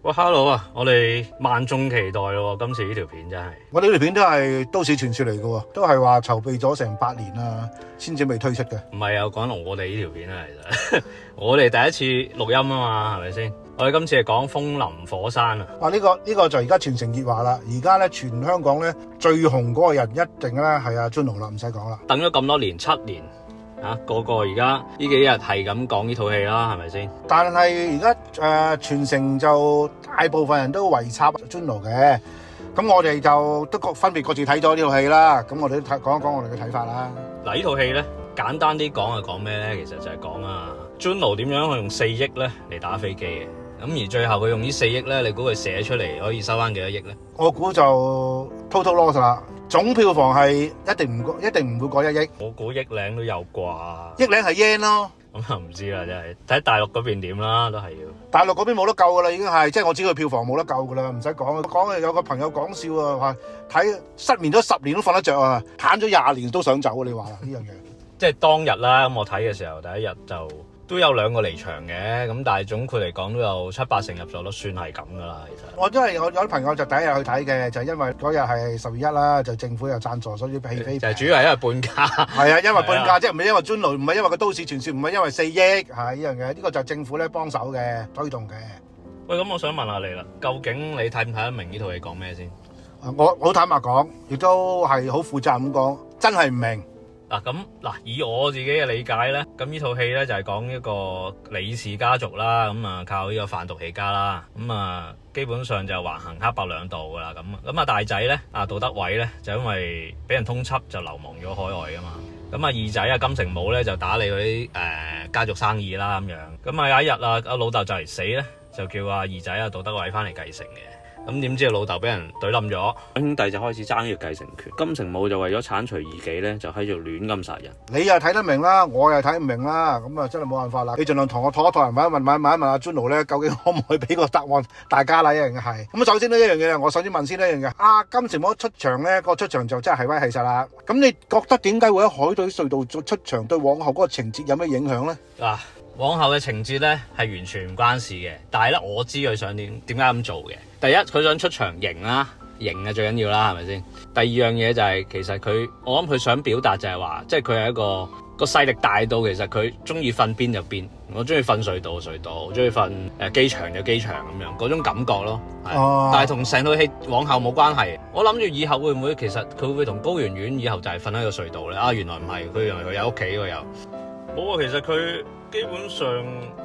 哇 ，Hello 啊！我哋萬眾期待咯，今次呢條片真係。我哋呢條片都係都市傳說嚟嘅喎，都係話籌備咗成8年啦，先至未推出嘅。唔係啊，講到我哋呢條片啊，其實我哋第一次錄音啊嘛，係咪先？我哋今次係講風林火山啊。呢個就而家全城熱話啦！而家咧全香港咧最紅嗰個人一定咧係阿 Juno 啦，唔使講啦。等咗咁多年，7年。個個而家呢幾日係咁講呢套戲啦，係咪先？但係而家全城就大部分人都圍插 Juno 嘅，咁我哋就都分別各自睇咗呢套戲啦。咁我哋都講一講我哋嘅睇法啦。嗱，呢套戲咧簡單啲講係講咩咧？其實就係講Juno 點樣去用4億咧嚟打飛機嘅。咁而最後佢用呢4億咧，你估佢寫出嚟可以收翻幾多億咧？我估就 total loss 啦。總票房係一定唔會過1億。我估億領都有啩。億領係 yen 咯。咁就唔知啦，真係睇大陸嗰邊點啦，都係要。大陸嗰邊冇得救噶啦，已經係，即係我知佢票房冇得救噶啦，唔使講。講有個朋友講笑啊，話睇失眠咗10年都瞓得着啊，攤咗20年都想走啊，你話呢樣嘢？即係當日啦，咁我睇嘅時候第一日就都有2個離場嘅，咁但係總括嚟講都有7-8成入座，都算係咁噶啦。其實我因為我有啲朋友就第一日去睇嘅，就係因為嗰日係10月1啦，就政府有贊助，所以戲飛。就係主要係因為半價。係啊，因為半價，即係唔係因為 Juno，唔係因為個都市傳說，唔係因為4億，係呢樣嘢。呢個就係政府咧幫手嘅推動嘅。喂，咁我想問下你啦，究竟你睇唔睇得明呢套戲講咩先？我好坦白講，亦都係好負責咁講，真係唔明。以我自己嘅理解咧，咁呢套戲咧就係講一個李氏家族啦，咁靠呢個販毒起家啦，咁基本上就橫行黑白兩道噶啦，咁大仔咧杜德偉咧就因為俾人通緝就流亡咗海外噶嘛，咁二仔金城武咧就打理嗰啲家族生意啦咁樣，咁有一日阿老豆就嚟死咧，就叫二仔杜德偉翻嚟繼承嘅。咁點知老豆俾人懟冧咗，兄弟就開始爭呢個繼承權。金城武就為咗剷除異己咧，就喺度亂咁殺人。你又睇得明啦，我又睇唔明啦，咁真係冇辦法啦。你盡量同我拖一拖人問阿 Juno 咧，究竟可唔可以俾個答案大家啦？一樣嘅係。咁首先呢一樣嘢，我首先問先呢一樣嘅。金城武出場咧，個出場就真係威氣勢啦。咁你覺得點解會喺海底隧道出場，對往後嗰個情節有咩影響咧？往後嘅情節咧係完全唔關事嘅，但係咧我知佢想點解咁做嘅。第一，佢想出場型啦，型係最緊要啦，係咪先？第二樣嘢就係其實我諗佢想表達就係話，即係佢係一個勢力大到其實佢中意瞓邊就邊，我中意瞓隧道就隧道，中意瞓機場就機場咁樣嗰種感覺咯。但係同成套戲往後冇關係。我諗住以後會唔會其實佢會唔會同高圓圓以後就係瞓喺個隧道咧？原來唔係，原來佢有屋企喎又。冇啊，其實佢基本上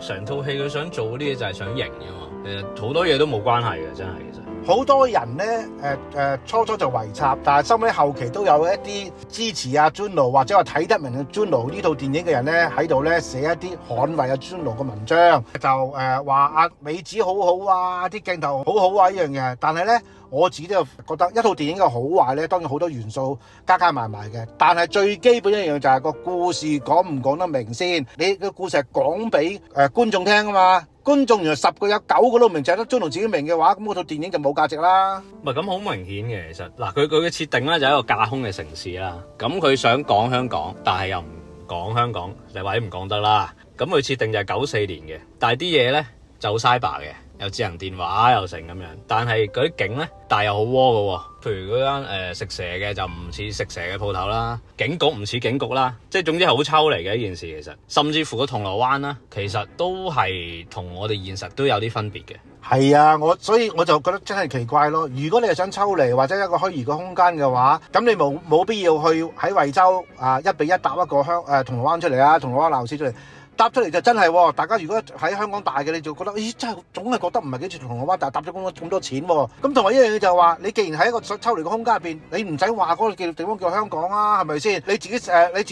成套戲佢想做嗰啲嘢就係想型啫嘛，其實好多嘢都冇關係嘅，真係其實。好多人咧初初就圍插，但係收尾後期都有一啲支持阿 Juno 或者話睇得明阿 Juno 呢套電影嘅人咧喺度咧寫一啲捍衛阿 Juno 嘅文章，就話阿美子好好啊，啲鏡頭好好啊呢樣嘢。但係咧我自己都覺得一套電影嘅好壞咧，當然好多元素加埋嘅，但係最基本一樣就係個故事講唔講得明先。你個故事係講俾觀眾聽啊嘛。觀眾原來10個有9個都唔明，就係得 Juno 自己明嘅話，咁嗰套電影就冇價值啦。唔係咁好明顯嘅，其實佢嘅設定咧就係一個架空嘅城市啦。咁佢想講香港，但係又唔講香港，或者唔講得啦。咁佢設定就係94年嘅，但係啲嘢咧就好 cyber 嘅，有智能電話又成咁樣。但係嗰啲景咧，但係又好窩嘅喎。譬如嗰間食蛇嘅就唔似食蛇嘅鋪頭啦，警局唔似警局啦，即係總之係好抽離嘅一件事。其實甚至乎個銅鑼灣啦，其實都係同我哋現實都有啲分別嘅。係啊，所以我就覺得真係奇怪咯。如果你係想抽離或者一個虛擬嘅空間嘅話，咁你冇必要去喺惠州1比1搭一個銅鑼灣出嚟啊，銅鑼灣鬧市出嚟。搭出嚟就真係，大家如果喺香港大嘅，你就覺得，咦，真係總係覺得唔係幾似銅鑼灣，但係搭咗咁多錢喎。咁同埋一樣嘢就係話，你既然喺一個抽離嘅空間入邊，你唔使話嗰個地方叫香港啊，係咪先？你自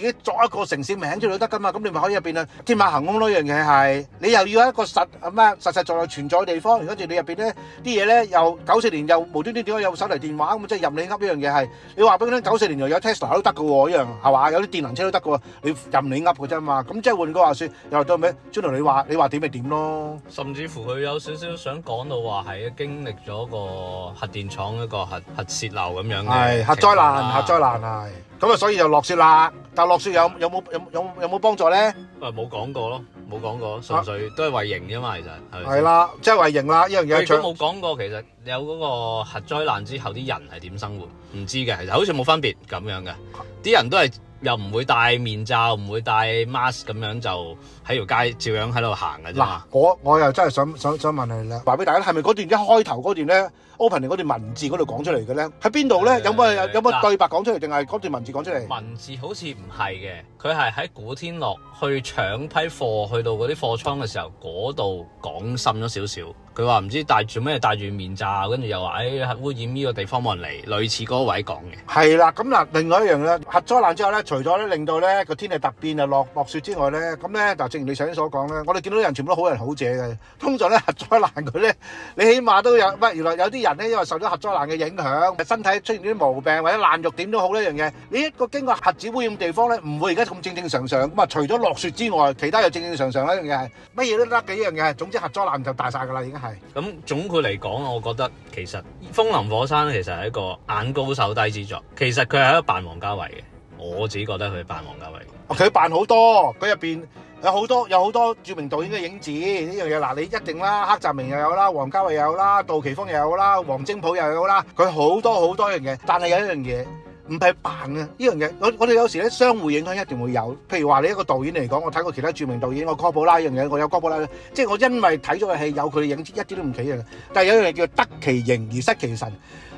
己作一個城市名出嚟都得噶嘛。咁你咪可以入邊天馬行空咯。樣嘢係你又要一個實在存在嘅地方，跟住你入邊咧啲嘢咧又94年又無端端點解有手提電話咁，即係任你噏呢樣嘢係。你話俾佢聽94年又有 Tesla 都得嘅喎，一樣係嘛？有啲電能車都得嘅喎，你任你噏嘅啫嘛。咁即係換句話說。又到尾 Juno 你話點咪點咯？甚至乎佢有少少想講到話係經歷咗個核電廠一個核泄漏咁樣嘅，係核災難係。咁所以就落雪啦。但落雪有冇幫助咧？冇講過咯。冇講過，純粹都係為型啫嘛，其實係咪先？係啦，即係為型啦，呢樣嘢。佢都冇講過其實有嗰個核災難之後啲人係點生活，唔知嘅，其實好似冇分別咁樣嘅，啲人都係又唔會戴面罩，唔會戴 mask 咁樣就喺條街照樣喺度行嘅啫嘛。嗱，我又真係想問你啦，話俾大家係咪嗰段一開頭嗰段咧 opening 嗰段文字嗰度講出嚟嘅咧？喺邊度咧？有冇對白講出嚟，定係嗰段文字講出嚟？文字好似唔係嘅，佢係喺古天樂去搶批貨去到嗰啲貨倉嘅時候，嗰度講滲咗少少。佢話唔知戴住面罩，跟住又話污染呢個地方冇人嚟，類似嗰個位講嘅。係啦，咁嗱，另外一樣咧，核災難之後咧，除咗咧令到咧個天氣突變啊落雪之外咧，咁咧嗱，正如你頭先所講咧，我哋見到啲人全部都好人好者嘅。通常咧核災難佢咧，你起碼都有原來有啲人咧，因為受咗核災難嘅影響，身體出現啲毛病或者爛肉點都好呢樣嘢。你一個經過核子污染地方咧，唔會而家咁正常咁啊。除咗落雪之外，其他又正常呢樣嘢係乜嘢都得嘅一樣嘢。總之核災難就大晒㗎啦，已經係。咁總括嚟講，我覺得其實《風林火山》其實係一個眼高手低之作。其實佢係一個扮王家衛嘅，我自己覺得佢係扮王家衛。佢扮好多，佢入邊有好多著名導演嘅影子呢樣嘢。嗱，你一定啦，黑澤明又有啦，王家衛又有啦，杜琪峰又有啦，黃精甫又有啦，佢好多樣嘢。但係有一樣嘢唔係扮嘅呢樣嘢，我哋有時咧相互影響一定會有。譬如話你一個導演嚟講，我睇過其他著名導演，我哥布拉呢樣嘢，我有哥布拉，即係我因為睇咗個戲有佢嘅影子，一啲都唔奇嘅。但係有一樣叫得其形而失其神，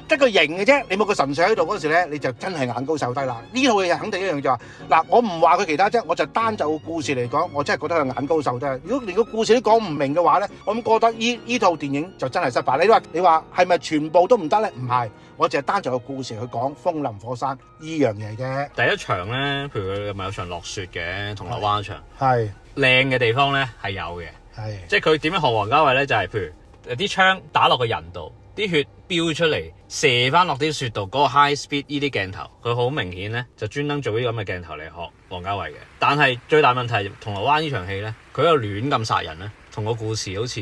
得個型嘅啫，你冇個神髓喺度嗰時咧，你就真係眼高手低啦。呢套嘢肯定一樣就話嗱，我唔話佢其他啫，我就單就個故事嚟講，我真係覺得佢眼高手低。如果連個故事都講唔明嘅話咧，我咁覺得呢套電影就真係失敗。你話係咪全部都唔得咧？唔係，我淨係單就個故事去講風林火山呢樣嘢啫。第一場咧，譬如佢咪有場落雪嘅銅鑼灣場，係靚嘅地方咧係有嘅，係即係佢點樣學王家衛咧？就係譬如有啲槍打落個人度，啲血飆出嚟，射翻落啲雪度，嗰個 high speed 呢啲鏡頭，佢好明顯咧就專登做呢啲咁嘅鏡頭嚟學王家衛嘅。但係最大問題，銅鑼灣呢場戲咧，佢又亂咁殺人咧，同個故事好似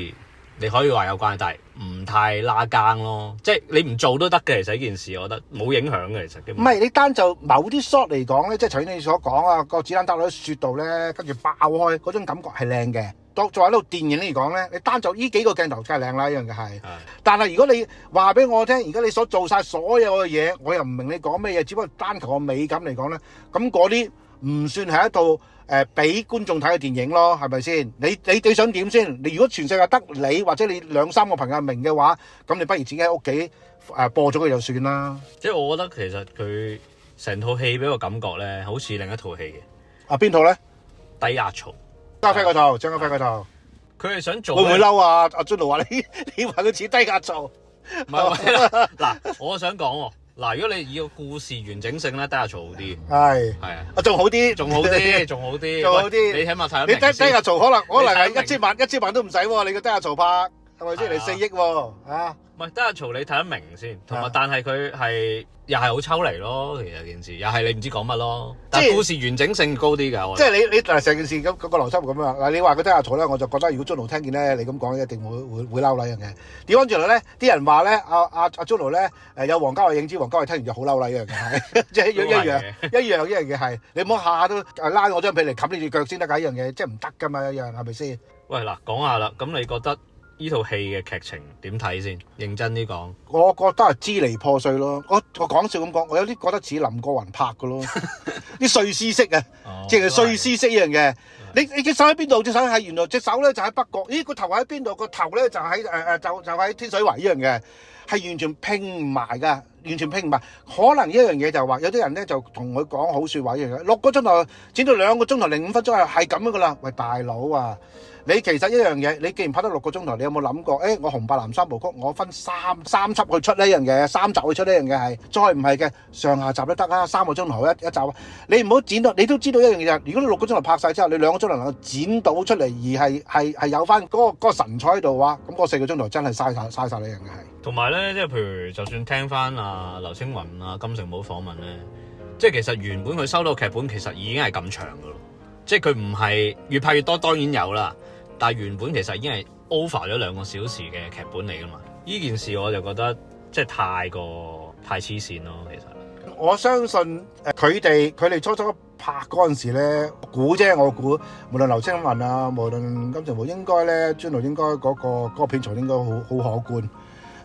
你可以話有關係，但係唔太拉更咯。即係你唔做都得嘅，其實呢件事我覺得冇影響嘅，其實唔係你單就某啲 shot 嚟講咧，即係頭先你所講啊，個子彈打落啲雪度咧，跟住爆開嗰種感覺係靚嘅。作為一套電影嚟講咧，你單就呢幾個鏡頭梗係靚啦，一樣嘅係。但係如果你話俾我聽，而家你所做晒所有嘅嘢，我又唔明你講咩嘢，只不過單求個美感嚟講咧，咁嗰啲唔算係一套俾觀眾睇嘅電影咯，係咪先？你想點先？你如果全世界得你或者你兩三個朋友明嘅話，咁你不如自己喺屋企播咗佢就算啦。即係我覺得其實佢成套戲俾我感覺咧，好似另一套戲嘅。啊，邊套咧？低壓槽。張家輝嗰套，張家輝嗰套，佢係想做會唔會嬲啊？阿尊奴話你話佢似低壓槽，唔係嗱，我想講喎，嗱，如果你以個故事完整性咧，低壓槽好啲，係啊，仲好啲，仲好啲，仲好啲，仲好啲，你起碼睇你低壓槽可能係一千萬都唔使喎，你個低壓槽拍係咪先？你4億喎啊！唔係低壓槽，你睇得明先，同埋但係佢係又係好抽離咯，其實件事又係你唔知講乜咯。但係故事完整性高啲㗎，即係你嗱成件事咁個邏輯咁樣嗱，你話佢低壓槽咧，我就覺得如果尊奴聽見咧，你咁講一定會嬲啦樣嘅。調翻轉嚟咧，啲人話咧，阿尊奴咧有王家衛影子，王家衛聽完就好嬲啦樣嘅係，即係一樣嘅係，你唔好下下都拉我張被嚟冚你隻腳先得㗎，一樣嘢即係唔得㗎嘛，一樣係咪先？喂嗱，講下啦，咁你覺得呢套戲嘅劇情點睇先？認真啲講，我覺得係支離破碎咯。我講笑咁講，我有啲覺得似林過雲拍嘅咯，啲碎屍式啊，即係碎屍式一樣嘅。你隻手喺邊度？隻手係原來隻手咧就喺北角，咦個頭喺邊度？個頭咧就喺就喺天水圍一樣嘅，係完全拼唔埋㗎，完全拼唔埋。可能一樣嘢就係話，有啲人咧就同佢講好説話一樣嘅，6個鐘頭剪到2個鐘頭05分鐘係咁樣㗎啦。喂大佬啊！你其實一樣嘢，你既然拍得6個鐘頭，你有冇諗過？我紅白藍3部曲，我分三輯去出呢樣嘢，3集去出呢樣嘢係，再唔係嘅上下集都得啦，3個鐘頭一集。你唔好剪到，你都知道一樣嘢就係，如果你6個鐘頭拍晒之後，你2個鐘頭能夠剪到出嚟，而係有翻嗰個神采喺度嘅話，咁嗰4個鐘頭真係嘥晒呢樣嘢係。同埋咧，即係譬如就算聽翻劉青雲金城武訪問咧，即係其實原本佢收到劇本其實已經係咁長噶咯，即係佢唔係越拍越多，當然有啦。但係原本其實已經係 over 咗2個小時嘅劇本嚟噶嘛，呢件事我就覺得即係太黐線咯。其實我相信佢哋初初拍嗰陣時咧，估啫，我估無論劉青雲啊，無論金城武，應該咧，Juno應該嗰個片酬應該好可觀。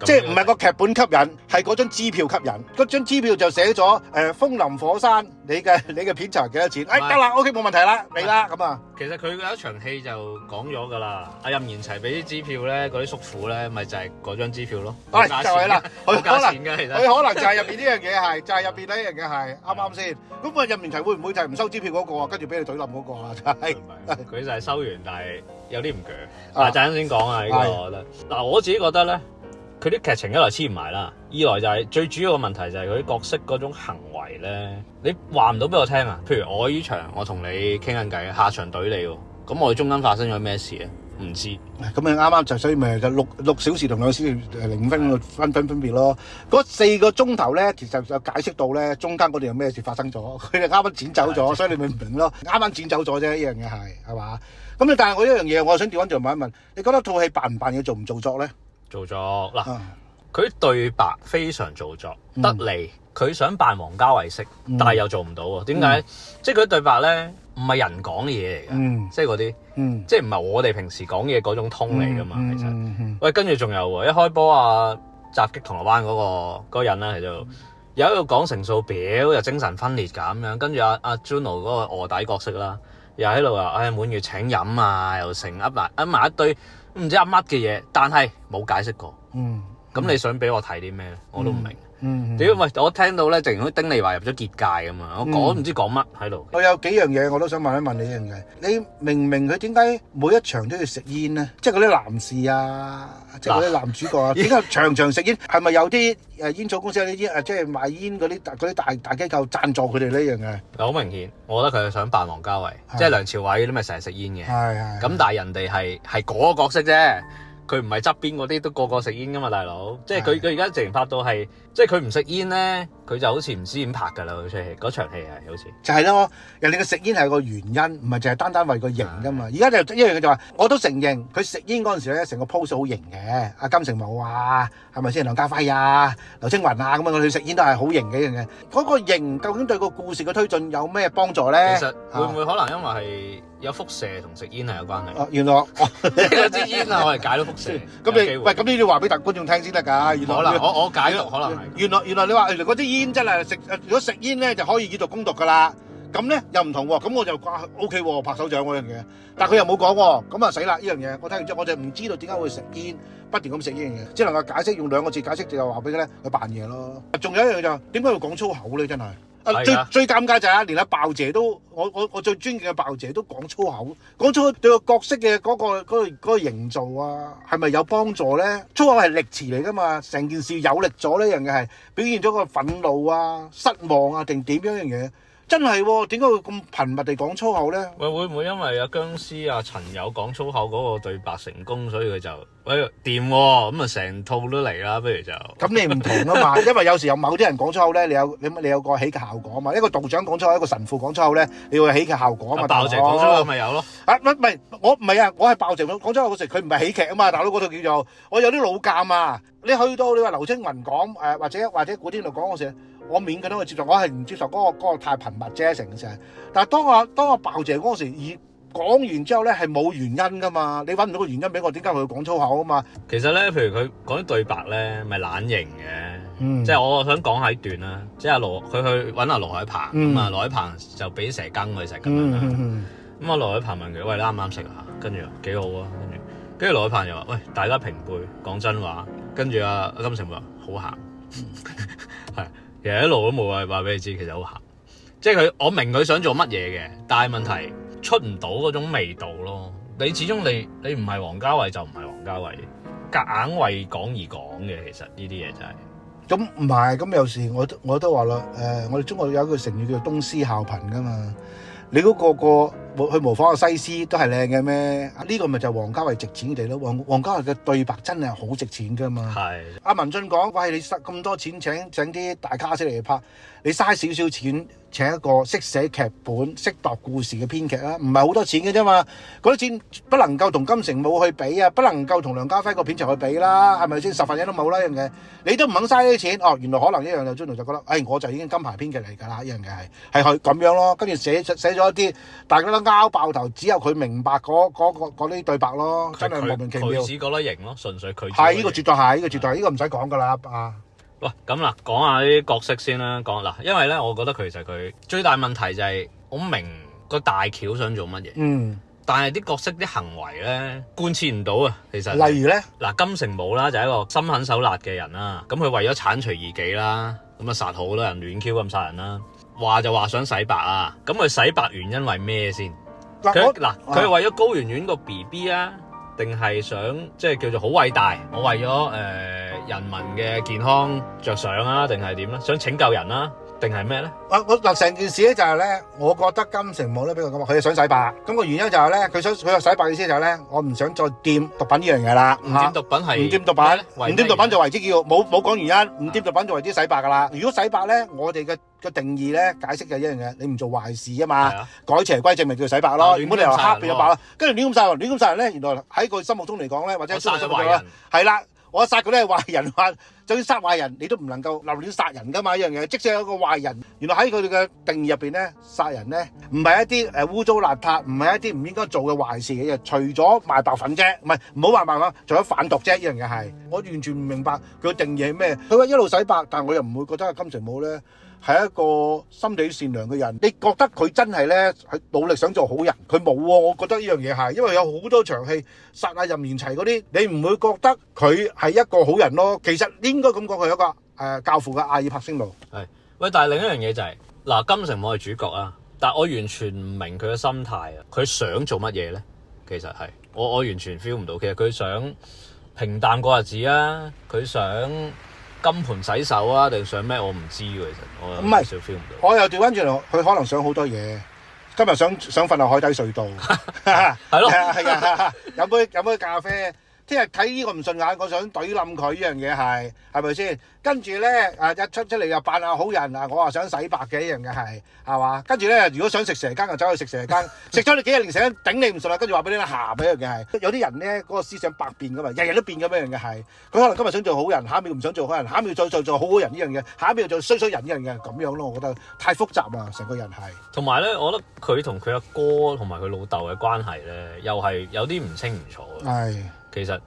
即係唔係個劇本吸引，係嗰張支票吸引。嗰張支票就寫咗風林火山，你嘅片酬係幾多錢？得啦，OK 冇問題啦，嚟啦咁啊。其實佢有一場戲就講咗㗎啦。阿任賢齊俾啲支票咧，嗰啲叔父咧，咪就係嗰張支票咯。就係啦，冇價錢㗎，其實佢可能就係入邊呢樣嘢係，就係入邊呢樣嘢係啱先。咁啊，任賢齊會唔會就係唔收支票嗰個啊？跟住俾你懟冧嗰個啊？就係佢就係收完，但係有啲唔鋸。陣間先講啊，呢個我覺得嗱，我自己覺得咧。佢啲劇情一來黐唔埋啦，二來就係最主要嘅問題就係佢啲角色嗰種行為咧，你話唔到俾我聽啊。譬如我呢場我同你傾緊偈，下場懟你喎，咁我哋中間發生咗咩事啊？唔知。咁你啱啱就所以咪就六小時同2小時05分分別咯。嗰4個鐘頭咧，其實就解釋到咧中間嗰度有咩事發生咗，佢哋啱啱剪走咗，所以你咪唔明咯。啱啱剪走咗啫，呢樣嘢係嘛？咁但係我一樣嘢，我想調翻轉問一問，你覺得套戲扮唔扮嘢做唔做作咧？做作嗱，佢對白非常做作，得嚟佢想扮王家衛式，但係又做唔到喎。點解？即係佢對白咧，唔係人講嘅嘢嚟㗎，即係嗰啲，即係唔係我哋平時講嘢嗰種通嚟㗎嘛。其實，喂，跟住仲有喎，一開波啊，襲擊銅鑼灣嗰個人咧，就有一個講乘數表，又精神分裂咁樣，跟住阿 Juno 嗰個臥底角色啦，又喺度話，滿月請飲啊，又成噏埋一堆。唔知噏乜嘅嘢，但係冇解釋過。咁你想俾我睇啲咩咧？我都唔明。屌，喂！我聽到咧，淨係丁利華入咗結界咁嘛，我講唔知講乜喺度。我有幾樣嘢我都想問一問你一樣嘢，你明唔明佢點解每一場都要食煙咧？即係嗰啲男士啊，即係嗰啲男主角啊，點解場場食煙？係咪有啲煙草公司有啲煙即係賣煙嗰啲大機構贊助佢哋呢樣嘅？好明顯，我覺得佢係想扮王家衛，即係梁朝偉都咪成日食煙嘅。係。咁但係人哋係嗰個角色啫。佢唔係側邊嗰啲都個個食煙噶嘛，大佬。即係佢而家直情拍到係，即係佢唔食煙咧，佢就好似唔知點拍㗎啦。嗰場戲係好似就係咯，人哋嘅食煙係個原因，唔係淨係單單為個型㗎嘛。而家就一樣嘅就話，我都承認佢食煙嗰陣時咧，成個 pose 好型嘅。阿金城武啊，係咪先？梁家輝啊，劉青雲啊，咁佢食煙都係好型嘅一樣嘅。嗰個型究竟對個故事嘅推進有咩幫助咧？其實會唔會可能因為係有輻射同食煙係有關係？原來呢支煙啊，我係解到輻射。咁你喂，咁呢啲話俾大觀眾聽先得㗎。原來可能我解讀可能係。原來你話嗰啲煙真係食，如果食煙咧就可以以毒攻毒㗎啦。咁咧又唔同喎，咁我就話 OK 喎，拍手掌嗰樣嘢。但係佢又冇講喎，咁啊死啦！呢樣嘢我睇完之後我就唔知道點解會食煙，不斷咁食呢樣嘢，只能夠解釋用2個字解釋就話俾佢咧，佢扮嘢咯。仲有一樣就點解會講粗口咧？真係。最尷尬就係連阿鮑姐都，我最尊敬嘅鮑姐都講粗口，講粗口對個角色嘅嗰個營造啊，係咪有幫助咧？粗口係力詞嚟噶嘛，成件事有力咗呢樣嘢係表現咗個憤怒啊、失望啊，定點樣樣嘢？真係喎，點解會咁頻密地講粗口咧？喂，會唔會因為阿僵屍啊陳友講粗口嗰個對白成功，所以佢就掂喎？咁啊成套都嚟啦，不如就咁你唔同啊嘛，因為有時有某啲人講粗口咧，你有個喜劇效果啊嘛。一個道長講粗口，一個神父講粗口咧，你會有喜劇效果啊嘛。鮑姐講粗口咪有咯？我唔係啊，我係鮑姐講粗口嗰時，佢唔係喜劇啊嘛，大佬嗰套叫做我有啲老尷啊。你去到你話劉青雲講或者古天樂講嗰時。我勉強都去接受，我係唔接受嗰個太頻密啫，成件事。但係當我鮑姐嗰時講完之後咧，係冇原因噶嘛，你揾唔到個原因俾我，點解佢講粗口啊嘛？其實咧，譬如佢講啲對白咧，咪懶型嘅，即係我想講喺段啦，即係佢去揾阿羅海鵬，咁啊羅海鵬就俾蛇羹佢食咁樣啦。咁啊羅海鵬問佢：喂，你啱唔啱食啊？跟住幾好啊，跟住羅海鵬又話：喂，大家平輩，講真話。跟住阿金城武話：好鹹，係。其實一路都冇話俾你知，其實好鹹，即係佢我明佢想做乜嘢嘅，但係問題出唔到嗰種味道咯。你始終你唔係王家衛就唔係王家衛，夾硬為講而講嘅，其實呢啲嘢真係。咁唔係，咁有時我都話啦，我哋中國有一句成語叫做東施效顰噶嘛。你嗰個去模仿個西施都係靚嘅咩？呢個咪就係王家衛值錢嘅地咯。王家衛嘅對白真係好值錢噶嘛。係。阿文俊講：喂，你嘥咁多錢請啲大卡司嚟拍，你嘥少少錢請一個識寫劇本、識度故事嘅編劇啊，唔係好多錢嘅啫嘛。嗰啲錢不能夠同金城武去比啊，不能夠同梁家輝個片酬去比啦，係咪先？10份嘢都冇啦，一樣嘅。你都唔肯嘥呢啲錢，哦，原來可能一樣就 Juno 就覺得，我就已經金牌編劇嚟㗎啦，一樣嘅係佢咁樣咯。跟住寫咗一啲大家都拗爆頭，只有佢明白嗰啲對白咯，真係莫名其妙。佢只覺得型咯，純粹佢係呢個絕對係，呢個絕對係，呢個唔使講㗎啦啊！喂，咁嗱，講下啲角色先啦。講嗱，因為咧，我覺得其實佢最大問題就係我明個大橋想做乜嘢，但係啲角色啲行為咧貫徹唔到啊。其實例如咧，嗱，金城武啦就係一個心狠手辣嘅人啦，咁佢為咗剷除異己啦，咁啊殺好多人，亂 Q 咁殺人啦，話就話想洗白啊，咁佢洗白原因為咩先？佢係為咗高圓圓個 BB 啊，定係想即係叫做好偉大？我為咗人民嘅健康着想啊，定係點咧？想拯救人啊，定係咩咧？我成件事咧就係咧，我覺得金城武咧俾佢咁，佢係想洗白。咁個原因就係咧，佢個洗白嘅意思就係咧，我唔想再掂毒品呢樣嘢啦。唔掂毒品係唔掂毒品，唔掂毒品就為之叫冇講原因，唔掂毒品就為之洗白噶啦。如果洗白咧，我哋嘅定義咧解釋就係一樣嘢，你唔做壞事啊嘛，改邪歸正咪叫洗白咯。如果你由黑變咗白咯，跟住亂咁殺人咧，原來喺佢心目中嚟講咧，或者殺壞人係啦。我殺佢都係壞人，話就算殺壞人，你都唔能夠留亂殺人噶嘛，一樣嘢。即使有個壞人，原來喺佢哋嘅定義入邊咧，殺人咧唔係一啲污糟邋遢，唔係一啲唔應該做嘅壞事嘅嘢。除咗賣白粉啫，唔好話賣粉，除咗販毒啫，一樣嘢係。我完全唔明白佢定義係咩。佢話一路洗白，但我又唔會覺得金城武咧係一個心地善良嘅人。你覺得佢真係咧係努力想做好人？佢冇喎，我覺得呢樣嘢係，因為有好多場戲殺阿任賢齊嗰啲，你唔會覺得佢係一個好人咯。其實應該咁講，佢係一個教父嘅阿爾柏星路。係，喂，但係另一樣嘢就係嗱，金城武係主角啊，但係我完全唔明佢嘅心態啊，佢想做乜嘢咧？其實係我完全 feel 唔到，其實佢想平淡過日子啊，佢想金盆洗手啊，定想咩？我唔知喎，其實我唔係少 feel 唔到。我又調翻轉頭，佢可能想好多嘢。今日想瞓落海底隧道，係咯，係啊，飲杯咖啡。聽日睇呢個唔順眼，我想懟冧佢，呢樣嘢係咪先？跟住咧一出嚟又扮下好人啊！我話想洗白嘅呢樣嘢係嘛？跟住咧，如果想食蛇羹就走去食蛇羹，食咗你幾日連蛇羹頂你唔順啦，跟住話俾你鹹嘅一樣嘢係。有啲人咧嗰個思想百變噶嘛，日日都變咁樣嘅係。佢可能今日想做好人，下一秒唔想做好人，下一秒再做好人呢樣嘢，下一秒就衰人呢樣嘢咁樣咯。我覺得太複雜啦，成個人係。同埋咧，我覺得佢同佢阿哥同埋佢老豆嘅關係咧，又係有啲唔清唔楚嘅。係。其實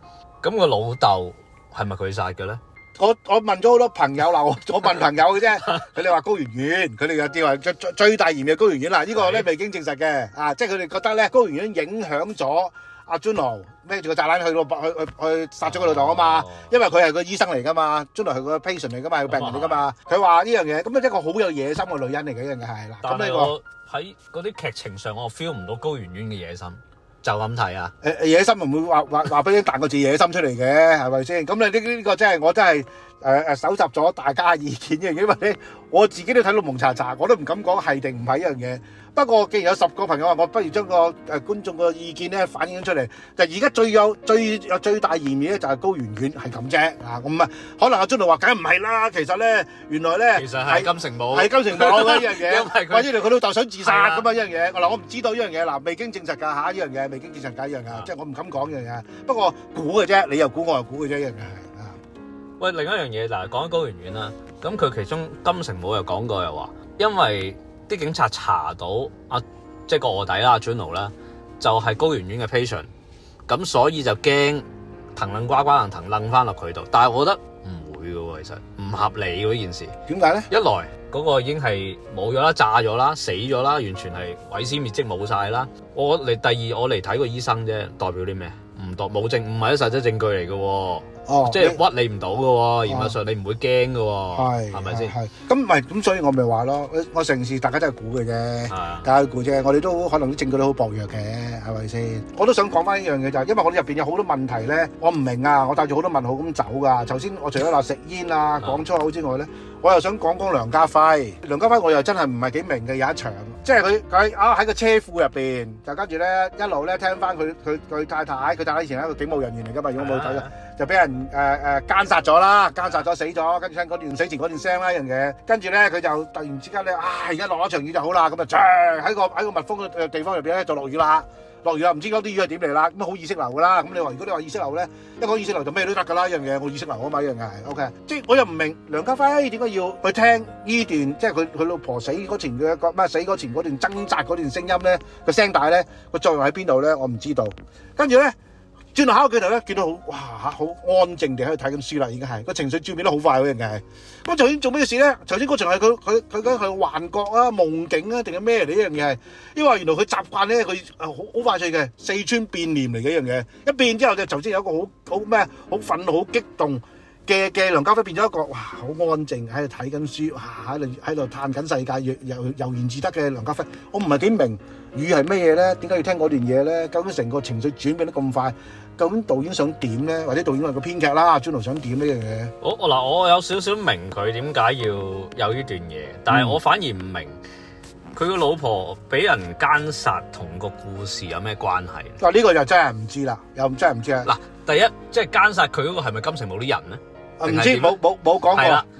咁個老豆係咪佢殺嘅咧？我問咗好多朋友啦，我問朋友嘅啫，佢哋話高圓圓，佢哋又叫話最大嫌嘅高圓圓啦。呢個咧未經證實嘅，即係佢哋覺得咧高圓圓影響咗阿 Juno 孭住個炸彈去殺咗個老豆啊嘛，因為佢係個醫生嚟噶嘛，Juno係個 patient 嚟噶嘛，係個病人嚟噶嘛。佢話呢樣嘢咁一個好有野心嘅女人嚟嘅，一樣嘅係啦。但係我喺嗰啲劇情上，我 feel 唔到高圓圓嘅野心。就咁睇啊！野心唔會話俾你彈個字野心出嚟嘅，係咪先？咁你呢個真係我真係搜集咗大家意見嘅，因為咧我自己都睇到蒙查查，我都唔敢講係定唔係一樣嘢。不過既然有10個朋友話，我不如將個觀眾嘅意見咧反映出嚟。就而家最大嫌疑咧就係高圓圓係咁啫啊！咁啊，可能阿 Juno 話梗唔係啦，其實咧原來咧其實係金城武係金城武嘅一樣嘢，或者佢老豆想自殺咁啊一樣嘢。嗱我唔知道呢樣嘢，嗱未經證實㗎嚇呢樣嘢，未經證實㗎一樣㗎，即係我唔敢講呢樣嘢。不過估嘅啫，你又估我又估嘅啫一樣嘅係啊。喂，另一樣嘢嗱，講緊高圓圓啦，咁佢其中金城武又講過又話，因為啲警察查到即係個臥底啦 Juno 啦，就係高圓圓嘅 patient， 咁所以就驚騰楞呱呱能騰楞翻落佢度。但係我覺得唔會嘅喎，其實唔合理嘅呢件事。點解咧？一來嗰個已經係冇咗啦，炸咗啦，死咗啦，完全係毀屍滅跡冇晒啦。第二我嚟睇個醫生啫，代表啲咩？冇證，唔係啲實質證據嚟嘅喎。即係屈你唔到嘅喎，嚴格上你唔會驚嘅喎，係咪先？係咁所以我咪話咯，我成事大家都係估嘅啫，大家估啫。我哋都可能啲證據都好薄弱嘅，係咪先？我都想講翻一樣嘢就係，因為我哋入邊有好多問題咧，我唔明啊，我帶住好多問號咁走㗎。頭先我除咗話食煙啊、講粗口之外咧，我又想講梁家輝。梁家輝我又真係唔係幾明嘅，有一場即係佢喺個車庫入邊，就跟住咧一路咧聽翻佢太太，佢太太以前係一個警務人員嚟噶嘛，如果冇睇就俾人姦殺咗啦，姦殺咗死咗，跟住聽嗰段死前嗰段聲啦一樣嘢，跟住咧佢就突然之間咧，而家落咗場雨就好啦，咁啊喺個密封嘅地方入邊咧就落雨啦。落雨啦，唔知嗰啲雨係點嚟啦，咁好意識流噶啦。咁如果你話意識流咧，一講意識流就咩都得噶啦，一樣嘢我意識流啊嘛，一樣嘢係 OK。即係我又唔明梁家輝點解要去聽呢段，即係佢老婆死嗰前嘅死嗰前嗰段掙扎嗰段聲音咧，個聲帶咧個作用喺邊度咧？我唔知道。跟住咧轉頭考佢頭咧，見到好安靜地喺度睇緊書啦，已經係個情緒轉變得好快嗰樣嘢係。咁頭先做咩事咧？頭先嗰場係佢幻覺啊、夢境啊，定係咩嚟？呢樣嘢係，因為原來佢習慣咧，佢好快脆嘅四川變臉嚟嘅一樣嘢，一變之後就頭先有一個好憤怒、好激動嘅梁家輝變咗一個好安靜喺度睇緊書，喺度嘆緊世界，悠然自得嘅梁家輝。我唔係幾明語係咩嘢咧？點解要聽嗰段嘢咧？究竟成個情緒轉變得咁快？究竟導演想點咧？或者導演係個編劇啦，Juno想點呢樣嘢？我有少少明佢點解要有呢段嘢，但係我反而唔明佢個老婆俾人姦殺同個故事有咩關係？呢個就真係唔知啦，又真係唔知啊！嗱，第一即係姦殺佢嗰個係咪金城武啲人咧？唔知冇講過，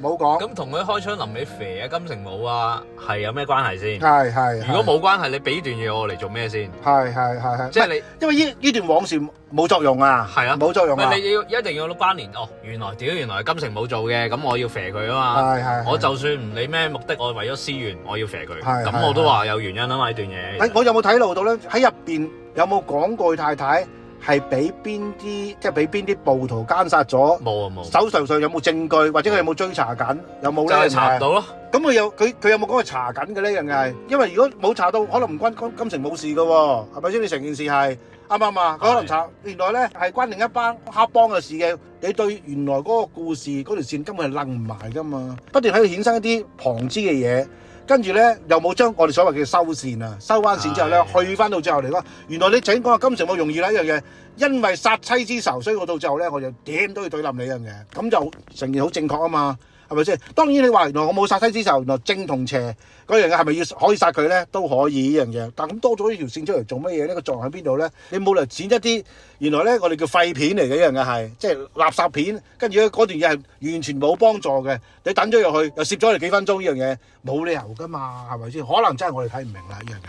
冇講。咁同佢開槍臨尾肥啊金城武啊係有咩關係先？係。如果冇關係，你俾段嘢我嚟做咩先？係。即係你，因為呢段往事冇作用啊。係啊，冇作用啊。你一定要關聯哦。原來係金城武做嘅，咁我要肥佢啊嘛。係。我就算唔理咩目的，我為咗私怨，我要肥佢。咁我都話有原因啊嘛呢段嘢。我有冇睇漏到咧？喺入邊有冇講過太太？係俾邊啲，即係俾邊啲暴徒姦殺咗？冇。手頭上有冇證據，或者佢有冇追查緊？有冇咧？就係查唔到咯。咁佢有冇講佢查緊嘅呢樣係？因為如果冇查到，可能唔關金城武事嘅喎，係咪先？你成件事係啱唔啱啊？佢可能查原來咧係關另一班黑幫嘅事嘅。你對原來嗰個故事嗰條線根本係楞唔埋噶嘛，不斷喺度衍生一啲旁支嘅嘢。跟住咧，又冇將我哋所謂嘅收線啊，收翻線之後咧，去翻到最後嚟講，原來你整講金城武容易啦一樣嘢，因為殺妻之仇，所以我到最後咧，我就點都要對冧你一樣嘢，咁就成件好正確啊嘛，係咪先？當然你話原來我冇殺妻之仇，原來正同邪嗰樣嘢係咪要可以殺佢咧？都可以呢樣嘢，但咁多咗呢條線出嚟做乜嘢呢？個作用喺邊度咧？你冇理由剪一啲原來咧我哋叫廢片嚟嘅一樣嘅係，即係垃圾片，跟住咧嗰段嘢係完全冇幫助嘅，你等咗入去又攝咗你幾分鐘呢樣嘢，冇理由噶嘛，係咪先？可能真係我哋睇唔明啦呢樣嘢。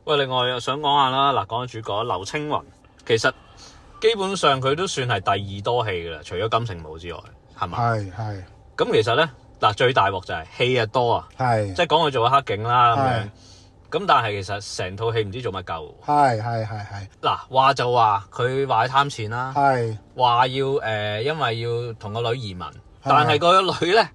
喂，另外又想講下啦，嗱，講緊主角劉青雲，其實基本上佢都算係第二多戲噶啦，除咗金城武之外，係咪？係。咁其實咧。嗱，最大鑊就係戲啊多啊，即係講佢做黑警啦咁樣，咁但係其實成套戲唔知做乜鳩。係。嗱，話就話佢話貪錢啦，話要因為要同個女移民，但係個女咧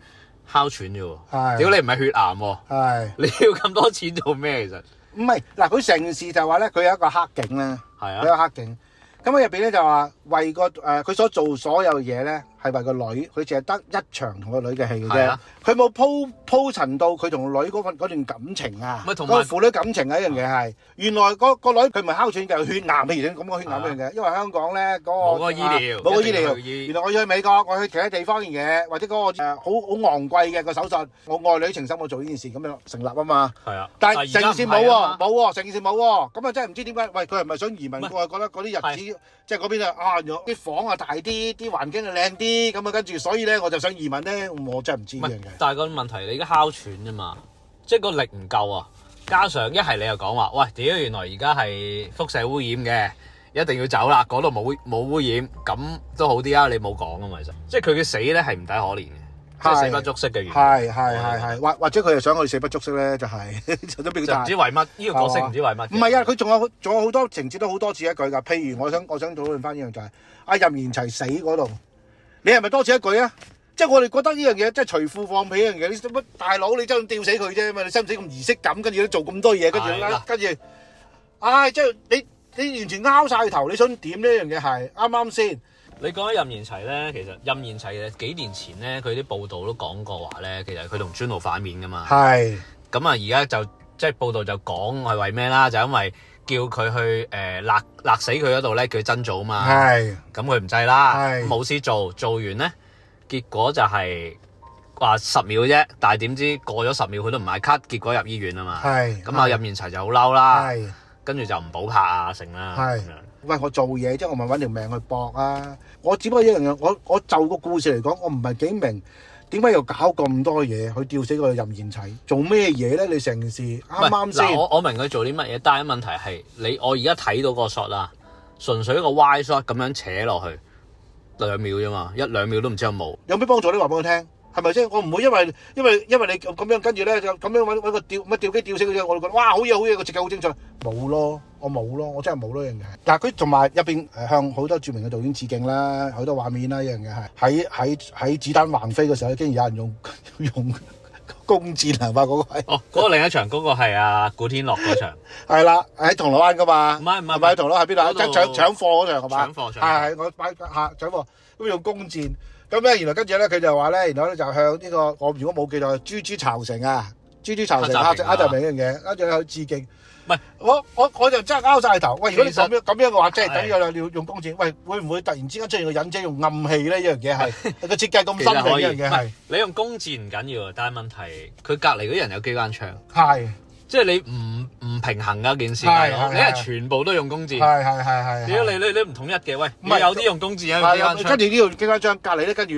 哮喘啫喎，屌你唔係血癌喎，你要咁多錢做咩？其實唔係，嗱，佢成件事就話咧，佢有一個黑警咧，佢有黑警，咁喺入邊咧就話為個佢所做所有嘢咧。係為個女，佢淨係得一場同個女嘅戲嘅啫，佢冇鋪陳到佢同個女嗰段感情啊，嗰個父女感情啊一樣嘢係。原來個女佢唔係哮喘嘅，係血癌嘅，而且咁講血癌一樣嘅，因為香港咧嗰個冇個醫療，原來我要去美國，我去其他地方嘅嘢，或者嗰個好昂貴嘅個手術，我愛女情深，我做呢件事咁樣成立啊嘛。係啊，但係成件事冇喎，成件事冇喎，咁啊真係唔知點解？喂，佢係咪想移民過去？覺得嗰啲日子即係嗰邊啲房啊大啲，啲環境啊靚啲。咁啊，跟住所以咧，我就想移民咧，我真係唔知呢樣嘢。但係個問題，你而家哮喘啫嘛，即係個力唔夠啊！加上一係你又講話，喂，屌，原來而家係輻射污染嘅，一定要走啦，嗰度冇污染，咁都好啲啊！你冇講啊嘛，其實，即係佢嘅死咧係唔抵可憐嘅，即係死不足惜嘅原因。係，或者佢係想去死不足惜咧，就係都表達。唔知為乜呢個角色唔知為乜。唔係啊，佢仲有好多情節都好多此一舉㗎。譬如我想討論翻呢樣就係阿任賢齊死嗰度。你係咪多此一舉啊？即係我哋覺得呢樣嘢，即係除褲放屁呢樣嘢，你乜大佬你真係吊死佢啫嘛？你使唔使咁儀式感？跟住都做咁多嘢，跟住，即係你完全拗晒頭，你想點呢樣嘢係啱啱先？你講起任賢齊咧，其實任賢齊幾年前咧，佢啲報道都講過話咧，其實佢同Juno反面噶嘛。係。咁啊，而家就即係報道就講係為咩啦？就因為叫佢去勒死佢嗰度咧，叫佢真做啊嘛。係。咁佢唔制啦，冇事做完咧，結果就係話10秒啫，但係點知過咗10秒佢都唔買卡，結果入醫院啊嘛。係咁啊，任賢齊就好嬲啦，係跟住就唔補拍啊成啦。係喂，我做嘢即係我咪揾條命去搏啊！我只不過一樣嘢，我就個故事嚟講，我唔係幾明點解要搞咁多嘢去吊死個任賢齊，做咩嘢咧？你成件事啱啱先。嗱，我明佢做啲乜嘢，但係問題係我而家睇到個 shot 啦，純粹一個 wide shot 咁樣扯落去2秒啫嘛，1-2秒都唔知有冇。有咩幫助？你話俾我聽，係咪先？我唔會因為你咁樣跟住咧就咁樣揾個吊機吊死佢啫，我就覺得哇好嘢，個設計好精彩。冇咯，我真係冇咯樣嘢。但係佢同埋入邊向好多著名嘅導演致敬啦，好多畫面啦，一樣嘢係喺子彈橫飛嘅時候，竟然有人用弓箭係嘛？嗰個係嗰個另一場，嗰個係古天樂嗰場。係啦，喺銅鑼灣噶嘛？唔係喺銅鑼灣喺邊度？即係搶貨嗰場係嘛？搶貨係我擺搶貨，咁用弓箭。咁咧，原來跟住咧，佢就話咧，然後咧就向呢個我如果冇記錯，豬豬巢城啊，豬豬巢城黑澤明呢樣嘢，跟住去致敬。唔係我就真係拗晒頭。喂，如果你咁樣嘅話，即係等於要用弓箭。喂，會唔會突然之間出現個忍者用暗器呢？呢樣嘢係個設計咁深嘅呢樣嘢係。你用弓箭唔緊要，但係問題佢隔離嗰啲人有機關槍。係。即係你唔平衡㗎件事，你係全部都用弓箭。係。如果你唔統一嘅，喂，唔係有啲用弓箭，有機關槍。跟住呢個機關槍隔離咧，跟住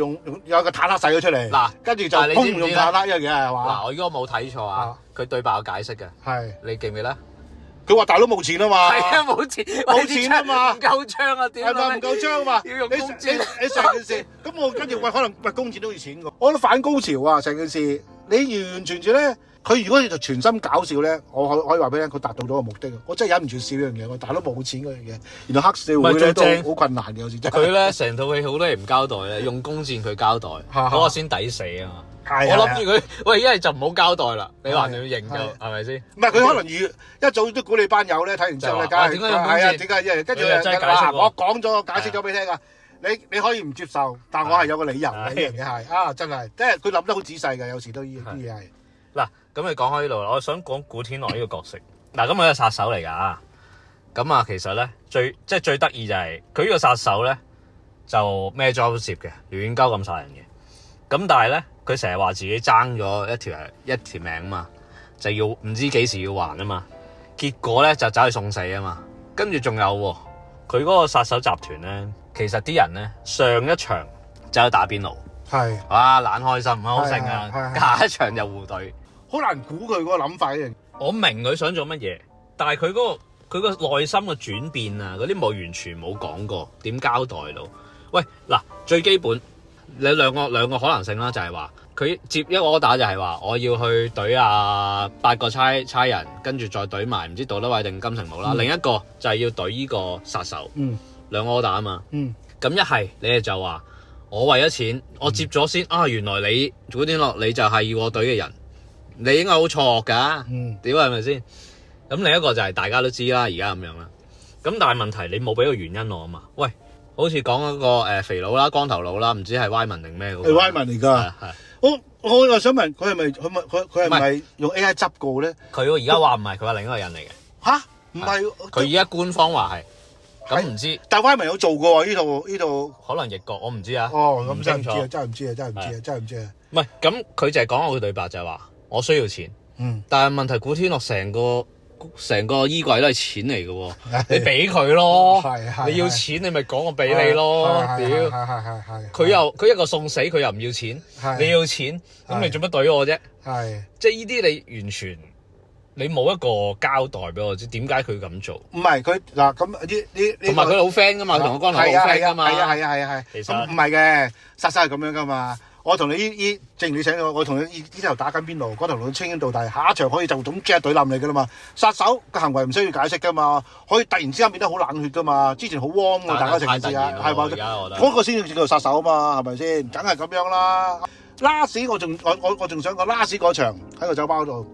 有個坦克使咗出嚟。嗱，跟住就砰用坦克一樣嘢係嘛？嗱，我如果冇睇錯啊，佢對白有解釋嘅。係。你記唔記得？佢話大佬冇錢啊嘛。係啊，冇錢啊嘛，唔夠槍啊，點啊？係咪唔夠槍啊嘛？要用弓箭。你成件事，咁我跟住喂，可能喂弓箭都要錢㗎。我覺得反高潮啊，成件事，你完完全全咧。佢如果就全心搞笑咧，我可以話俾你聽，佢達到咗個目的。我真係忍唔住笑呢樣嘢，我大佬冇錢嗰樣嘢，原來黑社會咧都好困難嘅，有時真係。佢咧成套戲好多嘢唔交代咧，用弓箭佢交代，嗰個先抵死啊嘛。我諗住佢，喂，一係就唔好交代啦，你話你要認就係咪先？唔係佢可能一早都估你班友咧，睇完之後咧，梗係點解用弓箭？點解？跟住我講咗，我解釋咗俾你聽啊！你可以唔接受，但我係有個理由嘅，呢樣嘢係啊，真係，即係佢諗得好仔細嘅，有時都啲嘢係。嗱，咁你講開呢度，我想講古天樂呢個角色。嗱，咁佢係殺手嚟㗎。咁啊，其實咧最得意就係佢呢個殺手咧，就咩 job 都接嘅，亂鳩咁殺人嘅。咁但係咧，佢成日話自己爭咗一條命啊嘛，就要唔知幾時要還啊嘛。結果咧就走去送死啊嘛。跟住仲有佢嗰個殺手集團咧，其實啲人咧上一場就去打邊爐。係，哇，懶開心，好勝啊！下一場就互懟，好難估佢嗰個諗法嘅。我明佢想做乜嘢，但係佢個內心嘅轉變啊，嗰啲冇完全冇講過，點交代到？喂，嗱，最基本你兩個可能性啦，就係話佢接一個 order就係話我要去懟8個差人，跟住再懟埋唔知杜德偉定金城武啦。另一個就係要懟呢個殺手，兩個 order 啊嘛。咁一係你哋就話。我為咗錢，我接咗先啊！原來你古天樂你就係要我隊嘅人，你應該好錯㗎，屌係咪先？咁另一個就係大家都知啦，而家咁樣啦。咁但係問題你冇俾個原因我啊嘛？喂，好似講嗰個肥佬啦、光頭佬啦，唔知係歪文定咩？係歪文嚟㗎。我又想問佢係咪用 AI 執過咧？佢而家話唔係，佢話另一個人嚟嘅。吓？唔係？佢而家官方話係。咁唔知，但歪文有做過喎，呢套可能譯過，我唔知啊。哦，咁真係唔知啊，真係唔知啊。唔係，咁佢就係講我嘅對白就係話，我需要錢。但係問題古天樂成個衣櫃都係錢嚟嘅喎，你俾佢咯。你要錢你咪講我俾你咯。屌，佢一個送死，佢又唔要錢。你要錢，咁你做乜懟我啫？即係呢啲你完全。你冇一個交代俾我知點解佢咁做？唔係佢嗱咁呢同埋佢好 friend 噶嘛，同我光頭好 friend 噶嘛。係。其實唔係嘅，殺手係咁樣噶嘛。我同你正如你請我同你呢頭打緊邊爐，嗰頭佬清緊到底，下一場可以就咁即係懟冧你噶啦嘛。殺手嘅行為唔需要解釋噶嘛，可以突然之間變得好冷血噶嘛。之前好 warm 㗎，大家成件事啊，係咪？嗰個先叫做殺手啊嘛，係咪先？梗係咁樣啦。last 我仲想講 last 嗰場喺個酒吧度。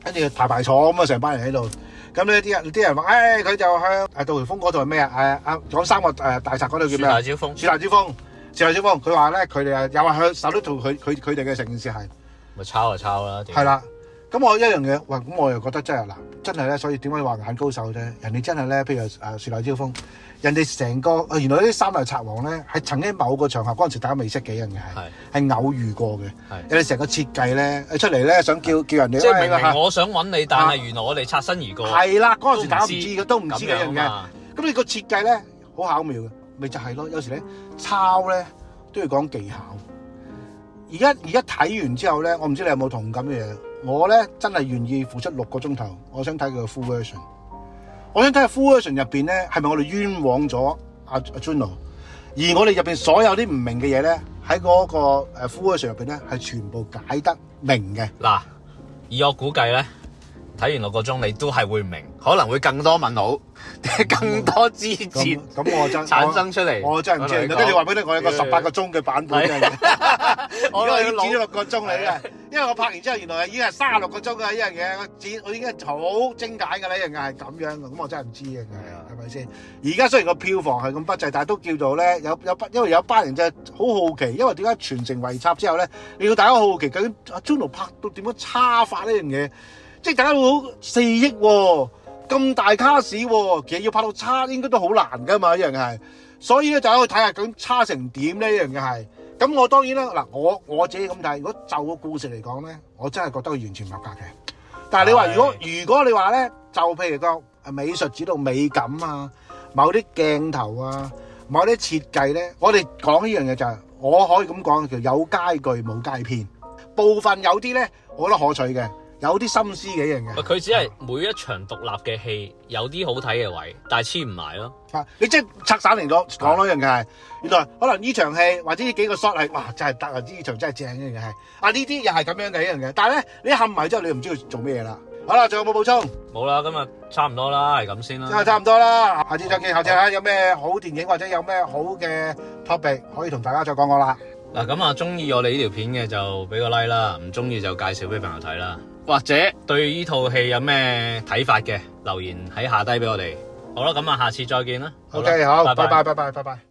跟住排坐咁啊，成班人喺度。咁呢啲人話，佢就向杜琪峰嗰度係咩啊？講3個大賊嗰度叫咩？樹大招風。佢話咧，佢哋又話向手都做佢哋嘅成件事係。咪抄就抄啦。係啦。咁我一樣嘢，哇！咁我又覺得真係嗱，真係咧，所以點解話眼高手啫？人哋真係咧，譬如樹大招風，人哋成個原來呢啲三大賊王咧，係曾經某個場合嗰陣時大家未識幾人嘅係偶遇過嘅。人哋成個設計咧出嚟咧，想叫人哋即係明明我想揾你，但係原來我哋擦身而過。係啦，嗰陣時大家唔知嘅，都唔知幾人嘅。咁你個設計咧好巧妙嘅，咪就係咯。有時咧抄咧都要講技巧。而家睇完之後咧，我唔知你有冇同感嘅嘢。我咧真係願意付出6個鐘頭，我想睇佢個 full version。我想睇下 full version 入邊咧，係咪我哋冤枉咗阿 Juno？ 而我哋入邊所有啲唔明嘅嘢咧，喺嗰個full version 入邊咧，係全部解得明嘅。嗱，以我估計咧，睇完6個鐘，你都係會唔明，可能會更多問號，更多枝節咁我真產生出嚟。我真係唔知。跟住話俾你，我有個18個鐘嘅版本嘅。我已經剪咗6個鐘嚟嘅，因為我拍完之後，原來已經係36個鐘嘅呢樣嘢，我已經好精簡嘅呢樣嘢係咁樣嘅，咁我真係唔知嘅，係咪先？而家雖然個票房係咁不濟，但係都叫做咧因為有班人真係好好奇，因為點解傳承遺冊之後咧，令到大家好好奇究竟阿 Juno 拍到點樣差法呢樣嘢？即係大家會好4億喎，咁大卡士喎，其實要拍到差應該都好難噶嘛，呢樣係。所以咧就喺度睇下究竟差成點呢？呢樣嘢係。咁我當然啦，嗱我自己咁睇，如果就個故事嚟講咧，我真係覺得佢完全唔合格嘅。但係你話如果你話咧，就譬如個美術指導美感啊，某啲鏡頭啊，某啲設計咧，我哋講呢樣嘢就係、我可以咁講，叫有佳句冇佳編。部分有啲咧，我覺得可取嘅。有啲心思嘅一樣嘅，佢只係每一場獨立嘅戲有啲好睇嘅位，但係黐唔埋咯。你即係拆散嚟講咯，一樣嘅係。原來可能呢場戲或者呢幾個 shot 係哇真係得啊！呢場真係正嘅係。呢啲又係咁樣嘅一樣嘅。但係咧，你冚埋之後，你唔知佢做咩嘢啦。好啦，仲有冇補充？冇啦，今日差唔多啦，係咁先啦。差唔多啦，下次再見。下次有咩好電影或者有咩好嘅 topic 可以同大家再講啦。嗱咁啊，中意我哋呢條片嘅就俾個 like 啦，唔中意就介紹俾朋友睇啦。或者對呢套戲有咩睇法嘅，留言喺下低俾我哋。好啦，咁啊，下次再見啦。OK，好，拜拜。